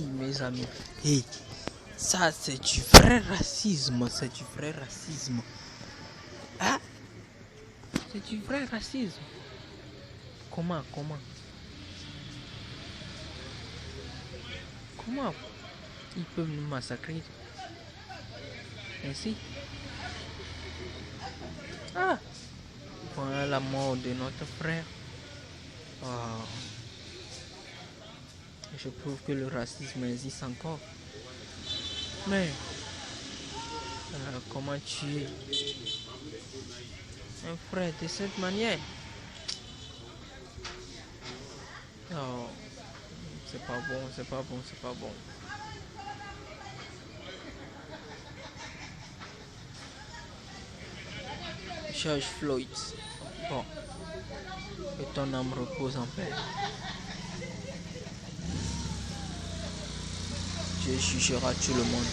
mes amis. Hey, ça c'est du vrai racisme. C'est du vrai racisme. Ah, c'est du vrai racisme. Comment ils peuvent nous massacrer ainsi? Ah, voilà la mort de notre frère. Oh. Je prouve que le racisme existe encore. Mais comment tuer un frère de cette manière? Oh, c'est pas bon. George Floyd. Bon, que ton âme repose en paix. Dieu jugera tout le monde.